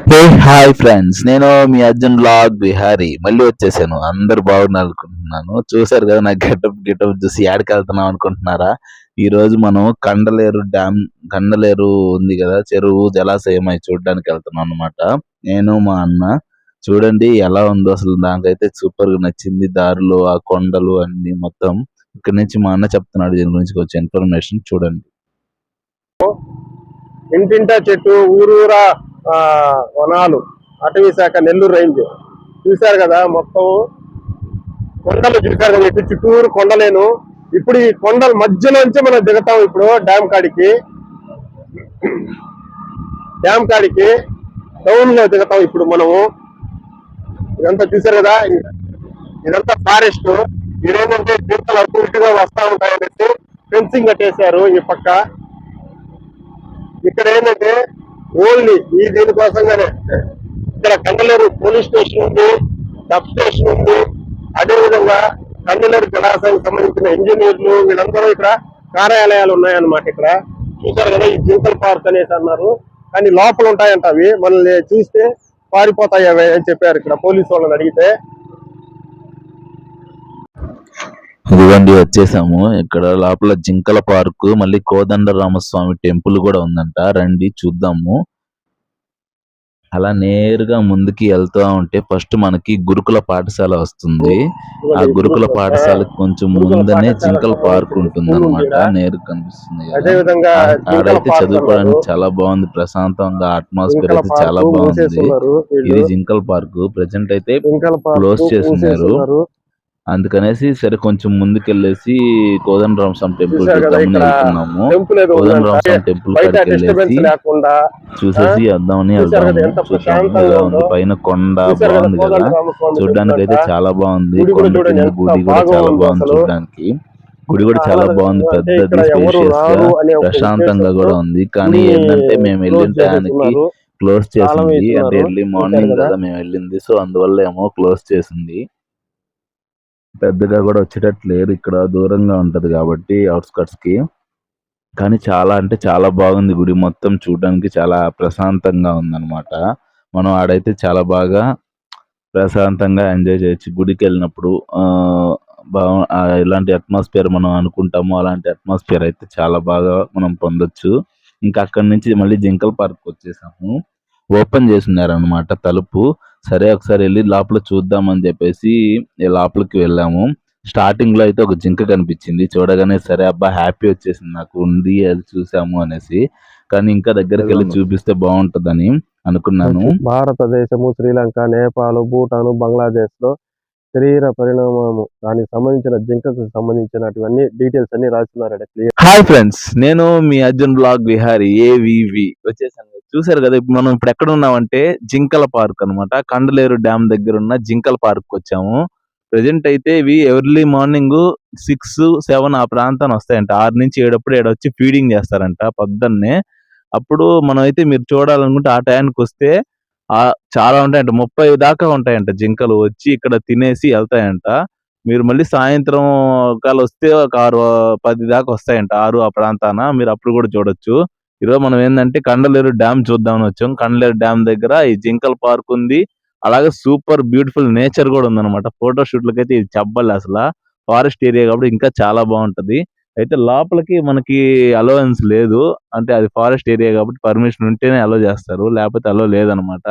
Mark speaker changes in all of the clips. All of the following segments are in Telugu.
Speaker 1: హే హాయ్ ఫ్రెండ్స్, నేను మీ అర్జున్ బ్లాగ్ బిహారీ మళ్ళీ వచ్చేసాను. అందరు బాగున్నారు అనుకుంటున్నాను. చూసారు కదా నా గెటప్ చూసి యాడికి వెళ్తున్నాం అనుకుంటున్నారా? ఈ రోజు మనం కండలేరు డ్యామ్, కండలేరు ఉంది కదా చెరువు, జలాశయం అయి చూడడానికి వెళ్తున్నాం అనమాట. నేను మా అన్న చూడండి ఎలా ఉందో, అసలు నాకైతే సూపర్ గా నచ్చింది. దారిలో ఆ కొండలు అన్ని మొత్తం ఇక్కడ నుంచి మా అన్న చెప్తున్నాడు దీని గురించి వచ్చే ఇన్ఫర్మేషన్ చూడండి.
Speaker 2: ఇంటింటా చెట్టు, ఊరూరా వనాలు, అటవీ శాఖ, నెల్లూరు రేంజ్ చూశారు కదా. మొత్తం కొండలు చూశారు కదా, ఇటు చుట్టూరు కొండలేను. ఇప్పుడు ఈ కొండల మధ్యలోంచి మనం దిగుతాం. ఇప్పుడు డ్యామ్ కాడికి టౌన్ లో దిగుతాం ఇప్పుడు మనము. ఇదంతా చూశారు కదా, ఇదంతా ఫారెస్ట్. ఇదేంటంటే జీవితాలు అటు ఇటుగా వస్తా ఉంటాయనేసి ఫెన్సింగ్ కట్టేశారు ఈ పక్క. ఇక్కడ ఏంటంటే ఓన్లీ ఈ దీనికోసంగానే ఇక్కడ కండలేరు పోలీస్ స్టేషన్ ఉంది, సబ్ స్టేషన్ ఉంది. అదేవిధంగా కండలేరు జలాశయానికి సంబంధించిన ఇంజనీర్లు వీళ్ళందరూ ఇక్కడ కార్యాలయాలు ఉన్నాయన్నమాట. ఇక్కడ చూసారు కదా, ఈ జింకల్ పార్క్ అనేసి అన్నారు, కానీ లోపల ఉంటాయంట అవి. మనల్ని చూస్తే పారిపోతాయి అవి అని చెప్పారు ఇక్కడ పోలీసు వాళ్ళని అడిగితే.
Speaker 1: ఇదిగోండి వచ్చేసాము. ఇక్కడ లోపల జింకల పార్కు, మళ్ళీ కోదండరామస్వామి టెంపుల్ కూడా ఉందంట. రండి చూద్దాము. అలా నేరుగా ముందుకి వెళ్తూ ఉంటే ఫస్ట్ మనకి గురుకుల పాఠశాల వస్తుంది. ఆ గురుకుల పాఠశాలకు కొంచెం ముందనే జింకల పార్క్ ఉంటుంది అనమాట. నేరుగా కనిపిస్తుంది కదా. ఆడైతే చదువుకోవడానికి చాలా బాగుంది, ప్రశాంతంగా అట్మాస్ఫియర్ అయితే చాలా బాగుంది. ఇది జింకల్ పార్క్. ప్రెసెంట్ అయితే క్లోజ్ చేస్తున్నారు. అందుకనేసి సరే కొంచెం ముందుకెళ్ళేసి కోదండరామస్వామి టెంపుల్ చూద్దామని వెళ్తున్నాము. కోదండరామస్వామి టెంపుల్ కాడికి వెళ్ళేసి చూసేసి వద్దామని వెళ్దాము. చూద్దాము ఎలా ఉంది, పైన కొండ బాగుంది కదా, చూడడానికి అయితే చాలా బాగుంది. కొండ కింద గుడి కూడా చాలా బాగుంది చూడడానికి. గుడి కూడా చాలా బాగుంది, పెద్దది, స్పేషియస్ గా, ప్రశాంతంగా కూడా ఉంది. కానీ ఏంటంటే మేము వెళ్ళిన టయానికి క్లోజ్ చేసింది. అంటే ఎర్లీ మార్నింగ్ కదా మేము వెళ్ళింది, సో అందువల్ల ఏమో క్లోజ్ చేసింది. పెద్దగా కూడా వచ్చేటట్టు లేరు, ఇక్కడ దూరంగా ఉంటది కాబట్టి అవుట్స్కట్స్ కి. కానీ చాలా అంటే చాలా బాగుంది గుడి. మొత్తం చూడడానికి చాలా ప్రశాంతంగా ఉందన్నమాట. మనం ఆడైతే చాలా బాగా ప్రశాంతంగా ఎంజాయ్ చేయొచ్చు గుడికి వెళ్ళినప్పుడు. ఎలాంటి అట్మాస్ఫియర్ మనం అనుకుంటామో అలాంటి అట్మాస్ఫియర్ అయితే చాలా బాగా మనం పొందొచ్చు. ఇంకా అక్కడి నుంచి మళ్ళీ జింకల్ పార్క్ వచ్చేసాము. ఓపెన్ చేస్తున్నారు అనమాట తలుపు. సరే ఒకసారి వెళ్ళి లోపల చూద్దామని చెప్పేసి లోపలికి వెళ్ళాము. స్టార్టింగ్ లో అయితే ఒక జింక కనిపించింది. చూడగానే సరే అబ్బా హ్యాపీ వచ్చేసింది నాకు, ఉంది అది చూసాము అనేసి. కానీ ఇంకా దగ్గరికి వెళ్ళి చూపిస్తే బాగుంటదని అనుకున్నాను.
Speaker 2: భారతదేశము, శ్రీలంక, నేపాల్, భూటాన్, బంగ్లాదేశ్ లో శరీర పరిణామము దానికి సంబంధించిన జింకకు సంబంధించినటువంటి డీటెయిల్స్ అన్ని రాస్తున్నారట.
Speaker 1: హాయ్ ఫ్రెండ్స్, నేను మీ అర్జున్ బ్లాగ్ బిహారీ ఏవివి వచ్చేసాను. చూసారు కదా, ఇప్పుడు మనం ఇప్పుడు ఎక్కడ ఉన్నామంటే జింకల పార్క్ అనమాట. కండలేరు డ్యామ్ దగ్గర ఉన్న జింకల పార్క్ వచ్చాము. ప్రెజెంట్ అయితే ఇవి ఎర్లీ మార్నింగ్ 6-7 ఆ ప్రాంతాన్ని వస్తాయంట. 6 నుంచి 7 అప్పుడు వచ్చి ఫీడింగ్ చేస్తారంట పొద్దున్నే. అప్పుడు మనం అయితే మీరు చూడాలనుకుంటే ఆ టైంకి వస్తే చాలా ఉంటాయంట, 30 దాకా ఉంటాయంట జింకలు. వచ్చి ఇక్కడ తినేసి వెళ్తాయంట. మీరు మళ్ళీ సాయంత్రం కాల వస్తే ఒక 6-10 దాకా వస్తాయంట, 6 ఆ ప్రాంతాన. మీరు అప్పుడు కూడా చూడొచ్చు. ఈరోజు మనం ఏంటంటే కండలేరు డ్యామ్ చూద్దామని వచ్చాం. కండలేరు డ్యామ్ దగ్గర ఈ జింకల్ పార్క్ ఉంది. అలాగే సూపర్ బ్యూటిఫుల్ నేచర్ కూడా ఉందన్నమాట. ఫోటో షూట్లకి అయితే ఇది చెప్పాలి అసలు. ఫారెస్ట్ ఏరియా కాబట్టి ఇంకా చాలా బాగుంటది. అయితే లోపలికి మనకి అలవెన్స్ లేదు, అంటే అది ఫారెస్ట్ ఏరియా కాబట్టి పర్మిషన్ ఉంటేనే అలో చేస్తారు, లేకపోతే అలో లేదనమాట.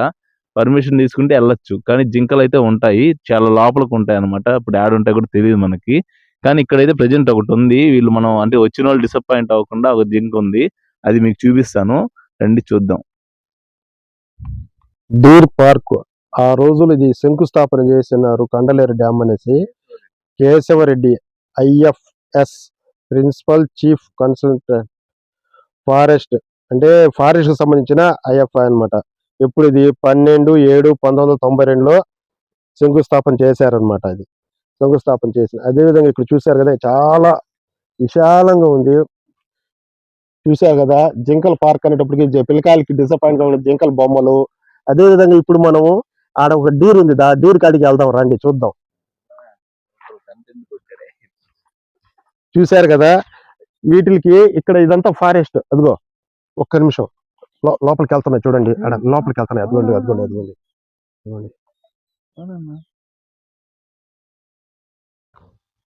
Speaker 1: పర్మిషన్ తీసుకుంటే వెళ్ళొచ్చు, కానీ జింకలు అయితే ఉంటాయి, చాలా లోపలికి ఉంటాయి అనమాట. ఇప్పుడు యాడ్ ఉంటాయి కూడా తెలియదు మనకి. కానీ ఇక్కడైతే ప్రెజెంట్ ఒకటి ఉంది. వీళ్ళు మనం అంటే వచ్చిన వాళ్ళు డిసప్పాయింట్ అవ్వకుండా ఒక జింక ఉంది, అది మీకు చూపిస్తాను, రండి చూద్దాం.
Speaker 2: డీర్ పార్క్ ఆ రోజులు ఇది శంకుస్థాపన చేస్తున్నారు, కండలేరు డ్యామ్ అనేసి. Keshava Reddy IFS principal chief consultant forest, అంటే ఫారెస్ట్ కు సంబంధించిన ఐఎఫ్ఐ అనమాట. ఎప్పుడు ఇది 12/7/1992లో శంకుస్థాపన చేశారనమాట. అది శంకుస్థాపన చేసిన. అదేవిధంగా ఇక్కడ చూశారు కదా, చాలా విశాలంగా ఉంది. చూశారు కదా, జింకల్ పార్క్ అనేటప్పటికి పిల్లకాయలకి డిసప్పాయింట్ గా ఉన్న జింకల బొమ్మలు. అదే విధంగా ఇప్పుడు మనము ఆడ ఒక డీర్ ఉంది, ఆ డీర్ కాడికి వెళ్దాం, రండి చూద్దాం. చూశారు కదా, వీటికి ఇక్కడ ఇదంతా ఫారెస్ట్. అదిగో ఒక్క నిమిషం, లోపలికి వెళ్తున్నాయి చూడండి, ఆడ లోపలికి వెళ్తున్నాయి. అదిగోండి అదిగోండి అదిగోండి అదిగోండి.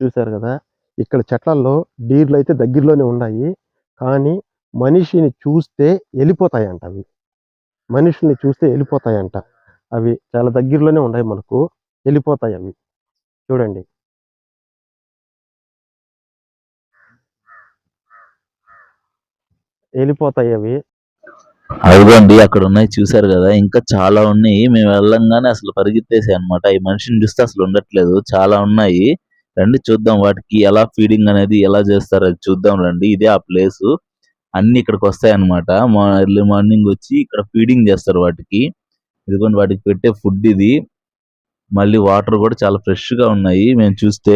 Speaker 2: చూశారు కదా, ఇక్కడ చెట్లల్లో డీర్లు అయితే దగ్గరలోనే ఉన్నాయి, కానీ మనిషిని చూస్తే వెళ్ళిపోతాయంట అవి. మనిషిని చూస్తే వెళ్ళిపోతాయంట అవి. చాలా దగ్గరలోనే ఉన్నాయి మనకు, వెళ్ళిపోతాయి అవి. చూడండి. వెళ్ళిపోతాయి అవి.
Speaker 1: అదిగోండి అక్కడ ఉన్నాయి చూసారు కదా, ఇంకా చాలా ఉన్నాయి. మేము వెళ్ళంగానే అసలు పరిగెత్తేసాయి అనమాట. ఈ మనిషిని చూస్తే అసలు ఉండట్లేదు, చాలా ఉన్నాయి. రండి చూద్దాం వాటికి ఎలా ఫీడింగ్ అనేది ఎలా చేస్తారో అది చూద్దాం రండి. ఇదే ఆ ప్లేస్. అన్ని ఇక్కడికి వస్తాయి అనమాట. ఎర్లీ మార్నింగ్ వచ్చి ఇక్కడ ఫీడింగ్ చేస్తారు వాటికి. ఇదిగోండి వాటికి పెట్టే ఫుడ్ ఇది. మళ్ళీ వాటర్ కూడా చాలా ఫ్రెష్ గా ఉన్నాయి మేము చూస్తే.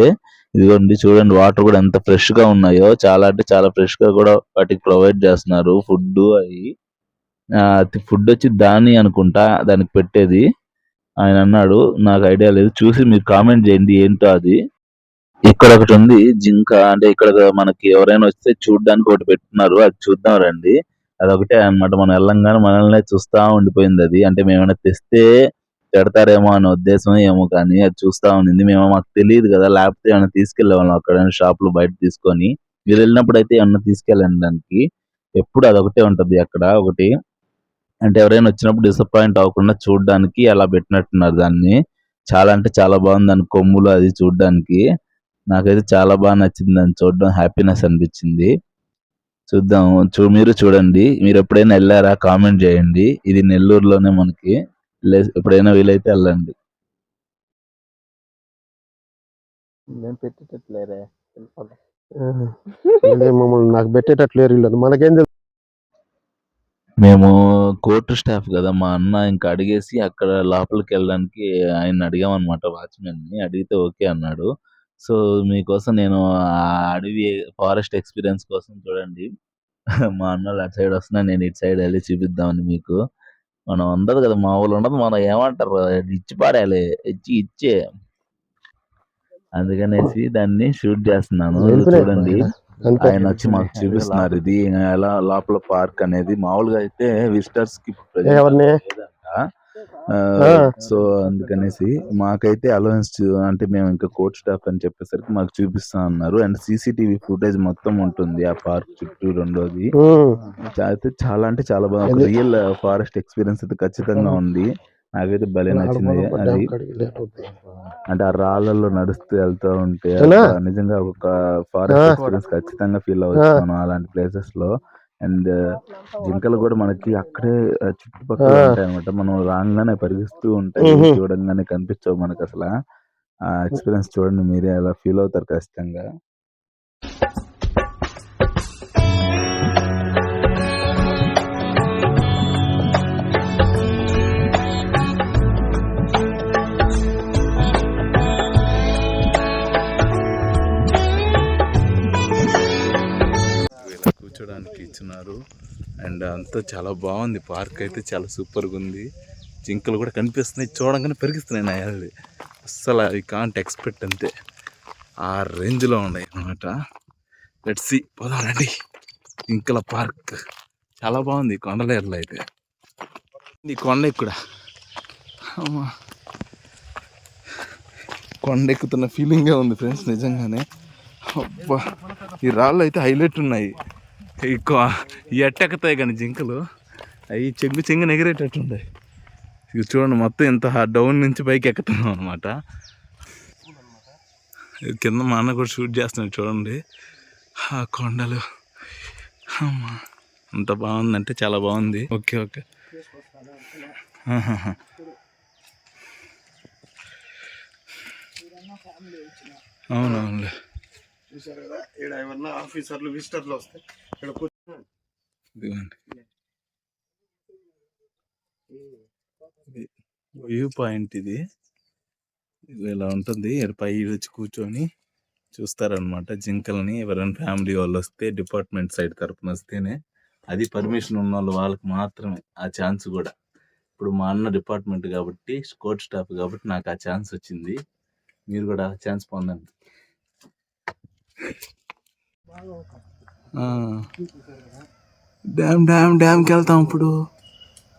Speaker 1: ఇదిగోండి చూడండి వాటర్ కూడా ఎంత ఫ్రెష్ గా ఉన్నాయో, చాలా అంటే చాలా ఫ్రెష్ గా కూడా వాటికి ప్రొవైడ్ చేస్తున్నారు ఫుడ్ అవి. ఫుడ్ వచ్చి దాని అనుకుంటా దానికి పెట్టేది. ఆయన అన్నాడు, నాకు ఐడియా లేదు, చూసి మీరు కామెంట్ చేయండి ఏంటో అది. ఇక్కడ ఒకటి ఉంది జింక, అంటే ఇక్కడ మనకి ఎవరైనా వస్తే చూడడానికి ఒకటి పెట్టున్నారు, అది చూద్దాం రండి. అదొకటే అన్నమాట. మనం వెళ్ళంగానే మనల్నే చూస్తా ఉండిపోయింది అది. అంటే మేమైనా తెస్తే పెడతారేమో అనే ఉద్దేశం ఏమో, కానీ అది చూస్తా ఉండింది. మాకు తెలియదు కదా, లేకపోతే ఏమైనా తీసుకెళ్లే వాళ్ళం అక్కడ షాప్ లో బయట తీసుకొని. మీరు వెళ్ళినప్పుడు అయితే ఏమన్నా తీసుకెళ్ళండి దానికి. ఎప్పుడు అదొకటే ఉంటది అక్కడ ఒకటి. అంటే ఎవరైనా వచ్చినప్పుడు డిసప్పాయింట్ అవ్వకుండా చూడడానికి అలా పెట్టినట్టున్నారు దాన్ని. చాలా అంటే చాలా బాగుంది దాని కొమ్ములు అది చూడడానికి. నాకైతే చాలా బాగా నచ్చింది దాన్ని చూడడం, హ్యాపీనెస్ అనిపించింది. చూద్దాం, మీరు చూడండి. మీరు ఎప్పుడైనా వెళ్ళారా కామెంట్ చేయండి. ఇది నెల్లూరులోనే మనకి. ఎప్పుడైనా వీలైతే వెళ్ళండి.
Speaker 3: నేను పెట్టేటట్లేరే
Speaker 2: మమ్మల్ని నాకు పెట్టేటట్లేరు వీళ్ళు, మనకేం తెలుసు.
Speaker 1: మేము కోర్టు స్టాఫ్ కదా, మా అన్న ఇంకా అడిగేసి అక్కడ లోపలికి వెళ్ళడానికి ఆయన అడిగామన్నమాట, వాచ్మెన్ ని అడిగితే ఓకే అన్నాడు. సో మీకోసం నేను ఆ అడవి ఫారెస్ట్ ఎక్స్పీరియన్స్ కోసం చూడండి, మా అన్నలు అటు సైడ్ వస్తున్నా, నేను ఇటు సైడ్ వెళ్ళి చూపిద్దామని మీకు. మనం ఉండదు కదా, మా ఊళ్ళు ఉండదు, మనం ఏమంటారు ఇచ్చి పాడాలి, ఇచ్చే. అందుకనేసి దాన్ని షూట్ చేస్తున్నాను. చూడండి ఆయన వచ్చి మాకు చూపిస్తున్నారు ఇది ఎలా లోపల పార్క్ అనేది. మామూలుగా అయితే విజిటర్స్ కి లేదంట. సో అందుకనేసి మాకైతే అలవెన్స్, అంటే మేము ఇంకా కోర్ట్ స్టాఫ్ అని చెప్పేసరికి మాకు చూపిస్తా ఉన్నారు. అండ్ సీసీటీవీ ఫుటేజ్ మొత్తం ఉంటుంది ఆ పార్క్ చుట్టూ. రెండోది అయితే చాలా అంటే చాలా బాగుంది. రియల్ ఫారెస్ట్ ఎక్స్పీరియన్స్ అయితే ఖచ్చితంగా ఉంది. నాకైతే భలే నచ్చింది అది. అంటే ఆ రాళ్ళల్లో నడుస్తూ వెళ్తూ ఉంటే నిజంగా ఒక ఫారెస్ట్ ఎక్స్పీరియన్స్ ఖచ్చితంగా ఫీల్ అవ్వచ్చు మనం అలాంటి ప్లేసెస్ లో. అండ్ జింకలు కూడా మనకి అక్కడే చుట్టుపక్కల ఉంటాయి అనమాట. మనం రాగానే పరిగిస్తూ ఉంటాయి, చూడంగానే కనిపించవు మనకు అసలు. ఆ ఎక్స్పీరియన్స్ చూడండి, మీరే అలా ఫీల్ అవుతారు ఖచ్చితంగా. కూర్చోడానికి ఇచ్చినారు. అండ్ అంతా చాలా బాగుంది. పార్క్ అయితే చాలా సూపర్గా ఉంది. జింకలు కూడా కనిపిస్తున్నాయి, చూడంగానే పెరిగిస్తున్నాయి నా యాళ్ళు. అస్సలు ఐ కాంట్ ఎక్స్పెక్ట్, అంతే ఆ రేంజ్లో ఉన్నాయి అన్నమాట. లెట్స్ సీ, పోదామండి. జింకల పార్క్ చాలా బాగుంది. కొండలేరులో అయితే ఈ కొండ ఎక్కుడా కొండ ఎక్కుతున్న ఫీలింగే ఉంది ఫ్రెండ్స్ నిజంగానే. అబ్బా, ఈ రాళ్ళు అయితే హైలైట్ ఉన్నాయి. ఎక్కువ ఎట్టెక్కుతాయి కానీ జింకలు అవి చెంగుని ఎగిరేటట్టున్నాయి. ఇవి చూడండి, మొత్తం ఇంత డౌన్ నుంచి పైకి ఎక్కుతున్నాం అనమాట. కింద మా అన్న కూడా షూట్ చేస్తున్నాడు చూడండి. ఆ కొండలు అమ్మా, అంత బాగుందంటే చాలా బాగుంది. ఓకే ఓకే, అవునవునులే.
Speaker 2: ఆఫీసర్లు విజిటర్లు వస్తే
Speaker 1: వ్యూ పాయింట్ ఇది. ఇలా ఉంటుంది. పై వచ్చి కూర్చొని చూస్తారనమాట జింకల్ని. ఎవరైనా ఫ్యామిలీ వాళ్ళు వస్తే, డిపార్ట్మెంట్ సైడ్ తరపున వస్తేనే, అది పర్మిషన్ ఉన్న వాళ్ళు వాళ్ళకి మాత్రమే ఆ ఛాన్స్ కూడా. ఇప్పుడు మా అన్న డిపార్ట్మెంట్ కాబట్టి, కోర్ట్ స్టాఫ్ కాబట్టి నాకు ఆ ఛాన్స్ వచ్చింది. మీరు కూడా ఆ ఛాన్స్ పొందండి. డ్యామ్కి వెళ్తాం ఇప్పుడు.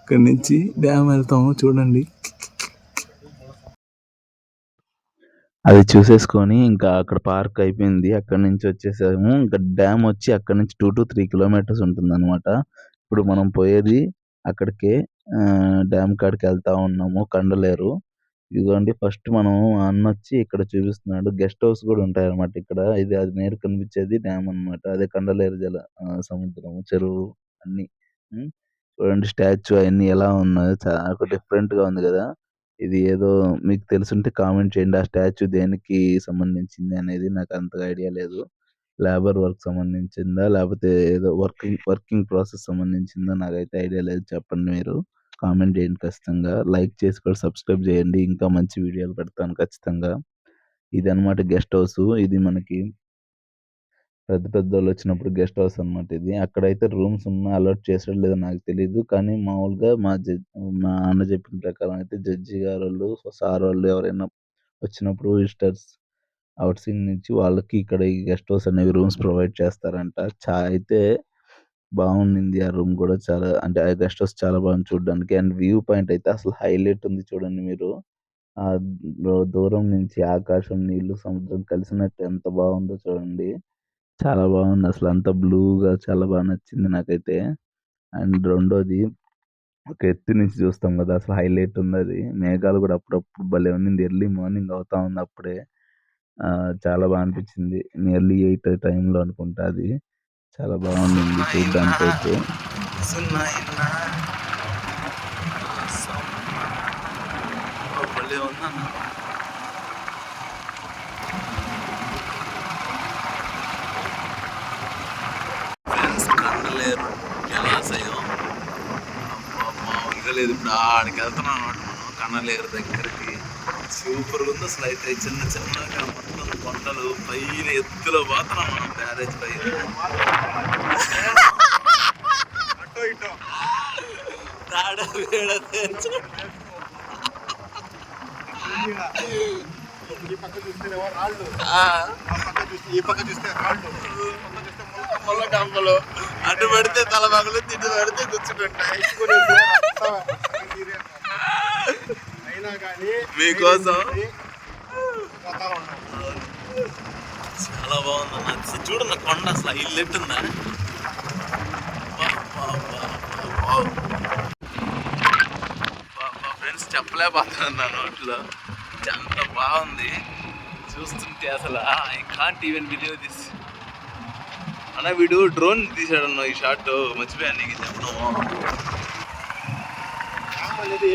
Speaker 1: ఇక్కడి నుంచి డ్యామ్ వెళ్తాము చూడండి. అది చూసేసుకొని ఇంకా అక్కడ పార్క్ అయిపోయింది. అక్కడ నుంచి వచ్చేసాము. ఇంకా డ్యామ్ వచ్చి అక్కడ నుంచి 2 to 3 కిలోమీటర్స్ ఉంటుంది అనమాట. ఇప్పుడు మనం పోయేది అక్కడికే. డ్యామ్ కాడికి వెళ్తా ఉన్నాము. కండలేరు. ఇదిగోండి ఫస్ట్ మనం అన్న వచ్చి ఇక్కడ చూపిస్తున్నాడు. గెస్ట్ హౌస్ కూడా ఉంటాయి అనమాట ఇక్కడ. అది నేరు కనిపించేది డ్యామ్ అనమాట. అదే కండలేరు సముద్రం, చెరువు అన్ని. చూడండి స్టాచ్యూ అవన్నీ ఎలా ఉన్నాయో చాలా డిఫరెంట్ గా ఉంది కదా. ఇది ఏదో మీకు తెలుసుంటే కామెంట్ చేయండి. ఆ స్టాచ్యూ దేనికి సంబంధించింది అనేది నాకు అంతగా ఐడియా లేదు. లేబర్ వర్క్ సంబంధించిందా లేకపోతే ఏదో వర్కింగ్ ప్రాసెస్ సంబంధించిందా నాకైతే ఐడియా లేదు. చెప్పండి మీరు. కామెంట్ చేయండి ఖచ్చితంగా. లైక్ చేసి కూడా సబ్స్క్రైబ్ చేయండి. ఇంకా మంచి వీడియోలు పెడతాను ఖచ్చితంగా. ఇది అనమాట గెస్ట్ హౌస్. ఇది మనకి పెద్దోళ్ళు వచ్చినప్పుడు గెస్ట్ హౌస్ అనమాట ఇది. అక్కడైతే రూమ్స్ అలాట్ చేసాడో లేదో నాకు తెలీదు. కానీ మామూలుగా మా అన్న చెప్పిన ప్రకారం అయితే జడ్జి గారు వాళ్ళు, సార్ వాళ్ళు ఎవరైనా వచ్చినప్పుడు విజిటర్స్ అవుట్ సైడ్ నుంచి వాళ్ళకి ఇక్కడ ఈ గెస్ట్ హౌస్ అనేవి రూమ్స్ ప్రొవైడ్ చేస్తారంట. అయితే బాగుండింది ఆ రూమ్ కూడా. చాలా అంటే ఆ గెస్ట్ హౌస్ చాలా బాగుంది చూడడానికి. అండ్ వ్యూ పాయింట్ అయితే అసలు హైలైట్ ఉంది చూడండి మీరు. ఆ దూరం నుంచి ఆకాశం, నీళ్లు, సముద్రం కలిసినట్టు ఎంత బాగుందో చూడండి. చాలా బాగుంది అసలు. అంతా బ్లూగా చాలా బాగా నచ్చింది నాకైతే. అండ్ రెండోది ఒక ఎత్తు నుంచి చూస్తాం కదా అసలు హైలైట్ ఉంది అది. మేఘాలు కూడా అప్పుడప్పుడు భలే ఉన్నింది. ఎర్లీ మార్నింగ్ అవుతా ఉంది అప్పుడే. చాలా బాగా అనిపించింది. నియర్లీ 8 టైంలో అనుకుంటా అది. చాలా బాగుంది చూడడానికి అయితే. కండలేరు జలాశయం మామూలుగా లేదు. ఇప్పుడు ఆడికి వెళ్తున్నాం అనమాట మనం కండలేరు దగ్గరికి. సూపర్ ఉంది అసలు. అయితే చిన్నగా మొత్తం కొండలు పైన ఎత్తులో పోతున్నాం మనం బ్యారేజ్ పైన. ముళ్ళ కంపలు అటు పడితే తల పగలు, తిట్టు పడితే కూర్చుంటాయి. మీకోసం చాలా బాగుందన్న. చూడన్న కొండ అసలు హైలైట్ ఉందా. ఫ్రెండ్స్ చెప్పలేకపోతున్నాను నా నోట్లో. అంత బాగుంది చూస్తుంటే అసలు. I can't even believe this. అన్న వీడు డ్రోన్ తీసాడన్న ఈ షాట్. మర్చిపోయాను నీకు చెప్పడము.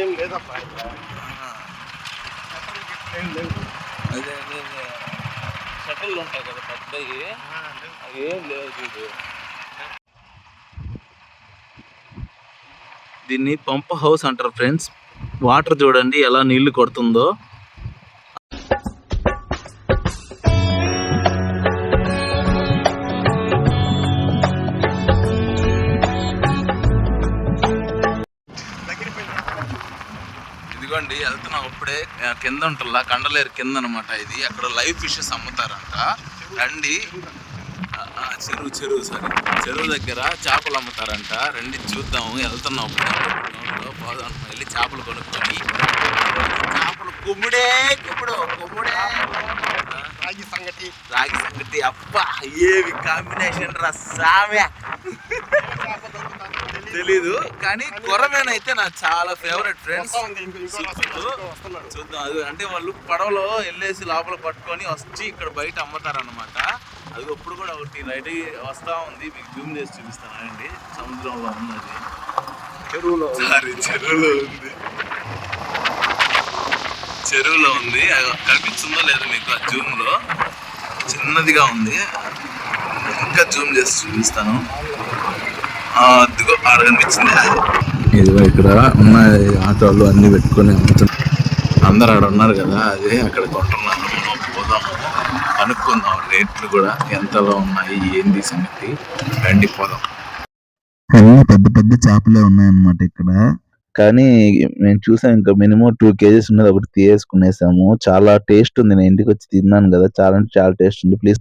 Speaker 2: ఏం లేదప్ప.
Speaker 1: అదే షటిల్ ఉంటాయి కదా పెద్దవి, అవి ఏం లేవు చూడు. దీన్ని పంప్ హౌస్ అంటారు ఫ్రెండ్స్. వాటర్ చూడండి ఎలా నీళ్లు కొడుతుందో. ఇదిగోండి వెళ్తున్నాం ఇప్పుడే. కింద ఉంటుందా కండలేరు కింద అనమాట ఇది. అక్కడ లైవ్ ఫిషెస్ అమ్ముతారంట. రండి. చెరువు దగ్గర చేపలు అమ్ముతారంట. రండి చూద్దాము. వెళ్తున్నాం ఇప్పుడు పోదాం. వెళ్ళి చేపలు కొనుక్కొని. చేపలు కుమ్ముడే రాగి సంగటి. అబ్బా ఏవి కాంబినేషన్ రా సామె. తెలీదు కానీ కొరమేన అయితే నాకు చాలా ఫేవరెట్ ఫ్రెండ్స్. చూద్దాం. అది అంటే వాళ్ళు పడవలో వెళ్ళేసి లోపల పట్టుకొని వచ్చి ఇక్కడ బయట అమ్ముతారన్నమాట. అది ఇప్పుడు కూడా ఒకటి రైట్ వస్తా ఉంది. మీకు జూమ్ చేసి చూపిస్తాను అండి. సముద్రంలో ఉన్నది. చెరువులో ఉంది. కనిపిస్తుందో లేదో మీకు ఆ జూమ్ లో. చిన్నదిగా ఉంది. ఇంకా జూమ్ చేసి చూపిస్తాను. కనిపించింది. ఇదిగో ఇక్కడ ఉన్న ఆటోలు అన్ని పెట్టుకొని అమ్ముతున్నారు. అందరు ఆడ ఉన్నారు కదా, అదే అక్కడ కొంటున్నాను. పోదాము కనుక్కుందాం రేట్లు కూడా ఎంతలో ఉన్నాయి ఏంది సంగతి. రండి పోదాం. అన్ని పెద్ద చేపలే ఉన్నాయన్నమాట ఇక్కడ. కానీ మేము చూసాం ఇంకా మినిమం 2 kgs ఉన్నది. ఒకటి తీసేసుకునేసాము. చాలా టేస్ట్ ఉంది. నేను ఇంటికి వచ్చి తిన్నాను కదా, చాలా టేస్ట్ ఉంది. ప్లీజ్